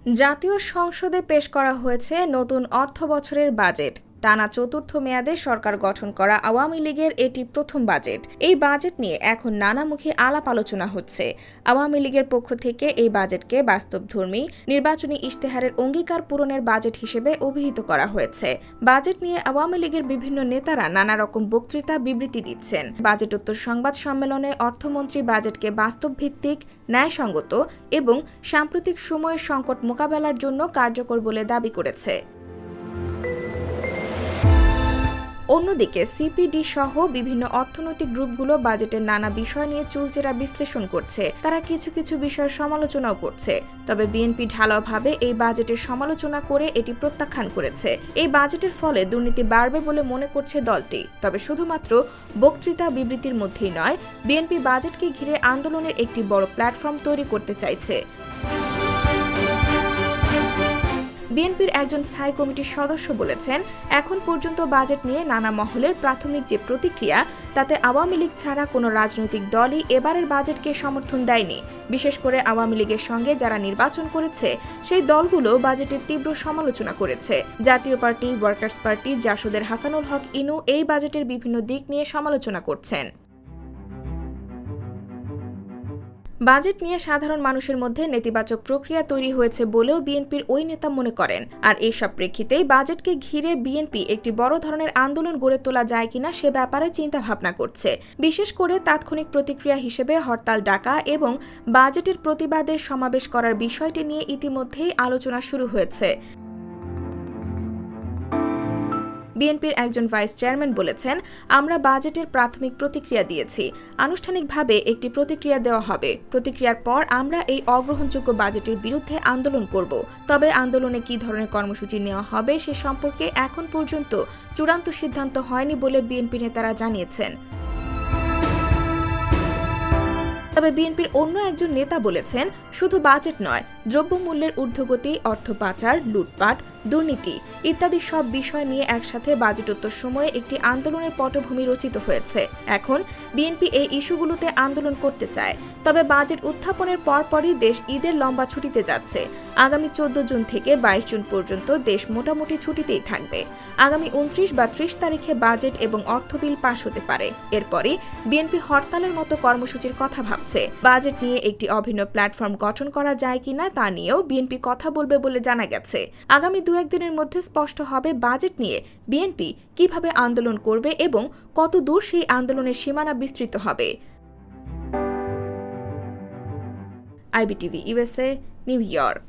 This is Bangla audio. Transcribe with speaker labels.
Speaker 1: জাতীয় সংসদে পেশ করা হয়েছে নতুন অর্থবছরের বাজেট। টানা চতুর্থ মেয়াদে সরকার গঠন করা আওয়ামী লীগের এটি প্রথম বাজেট। এই বাজেট নিয়ে এখন নানামুখী আলাপ আলোচনা হচ্ছে। আওয়ামী লীগের পক্ষ থেকে এই বাজেটকে বাস্তবধর্মী নির্বাচনী ইশতেহারের অঙ্গীকার পূরণের বাজেট হিসেবে অভিহিত করা হয়েছে। বাজেট নিয়ে আওয়ামী লীগের বিভিন্ন নেতারা নানা রকম বক্তৃতা বিবৃতি দিচ্ছেন। বাজেটোত্তর সংবাদ সম্মেলনে অর্থমন্ত্রী বাজেটকে বাস্তবভিত্তিক, ন্যায়সঙ্গত এবং সাম্প্রতিক সময়ের সংকট মোকাবেলার জন্য কার্যকর বলে দাবি করেছে। অন্যদিকে সিপিডি সহ বিভিন্ন অর্থনৈতিক গ্রুপগুলো বাজেটের নানা বিষয় নিয়ে চুলচেরা বিশ্লেষণ করছে। তারা কিছু কিছু বিষয়ের সমালোচনাও করছে। তবে বিএনপি ঢালাওভাবে এই বাজেটের সমালোচনা করে এটি প্রত্যাখ্যান করেছে। এই বাজেটের ফলে দুর্নীতি বাড়বে বলে মনে করছে দলটি। তবে শুধুমাত্র বক্তৃতা বিবৃতির মধ্যেই নয়, বিএনপি বাজেটকে ঘিরে আন্দোলনের একটি বড় প্ল্যাটফর্ম তৈরি করতে চাইছে। বিএনপির একজন স্থায়ী কমিটির সদস্য বলেছেন, এখন পর্যন্ত বাজেট নিয়ে নানা মহলের প্রাথমিক যে প্রতিক্রিয়া, তাতে আওয়ামী লীগ ছাড়া কোনো রাজনৈতিক দলই এবারের বাজেটকে সমর্থন দেয়নি। বিশেষ করে আওয়ামী লীগের সঙ্গে যারা নির্বাচন করেছে সেই দলগুলো বাজেটের তীব্র সমালোচনা করেছে। জাতীয় পার্টি, ওয়ার্কার্স পার্টি, জাসদের হাসানুল হক ইনু এই বাজেটের বিভিন্ন দিক নিয়ে সমালোচনা করছেন। বাজেট নিয়ে সাধারণ মানুষের মধ্যে নেতিবাচক প্রক্রিয়া তৈরি হয়েছে বলেও বিএনপির ওই নেতা মনে করেন। আর এইসব প্রেক্ষিতেই বাজেটকে ঘিরে বিএনপি একটি বড় ধরনের আন্দোলন গড়ে তোলা যায় কিনা সে ব্যাপারে চিন্তাভাবনা করছে। বিশেষ করে তাৎক্ষণিক প্রতিক্রিয়া হিসেবে হরতাল ডাকা এবং বাজেটের প্রতিবাদে সমাবেশ করার বিষয়টি নিয়ে ইতিমধ্যেই আলোচনা শুরু হয়েছে। বিএনপির একজন ভাইস চেয়ারম্যান বলেছেন, আমরা বাজেটের প্রাথমিক প্রতিক্রিয়া দিয়েছি। আনুষ্ঠানিকভাবে একটি প্রতিক্রিয়া দেওয়া হবে। প্রতিক্রিয়ার পর আমরা এই অগ্রহণযোগ্য বাজেটের বিরুদ্ধে আন্দোলন করব। তবে আন্দোলনে কী ধরনের কর্মসূচি নেওয়া হবে সে সম্পর্কে এখন পর্যন্ত চূড়ান্ত সিদ্ধান্ত হয়নি বলে বিএনপি নেতারা জানিয়েছেন। তবে বিএনপির অন্য একজন নেতা বলেছেন, শুধু বাজেট নয়, দ্রব্যমূল্যের ঊর্ধ্বগতি, অর্থ পাচার, লুটপাট, দুর্নীতি ইত্যাদি সব বিষয় নিয়ে একসাথে বাজেটোত্তর সময়ে একটি আন্দোলনের পটভূমি রচিত হয়েছে। এখন বিএনপি এই ইস্যুগুলোতে আন্দোলন করতে চায়। তবে বাজেট উত্থাপনের পরপরই দেশ ঈদের লম্বা ছুটিতে যাচ্ছে। আগামী 14 জুন থেকে 22 জুন পর্যন্ত দেশ মোটামুটি ছুটিতেই থাকবে। আগামী 29 বা 30 তারিখে বাজেট এবং অর্থ বিল পাশ হতে পারে। এরপরই বিএনপি হরতালের মতো কর্মসূচির কথা ভাবছে। বাজেট নিয়ে একটি অভিন্ন প্ল্যাটফর্ম গঠন করা যায় কিনা তা নিয়েও বিএনপি কথা বলবে বলে জানা গেছে। আগামী 2-1 দিনের মধ্যে স্পষ্ট হবে বাজেট নিয়ে বিএনপি কিভাবে আন্দোলন করবে এবং কত দূর সেই আন্দোলনের সীমানা বিস্তৃত হবে। IBTV USA, new York.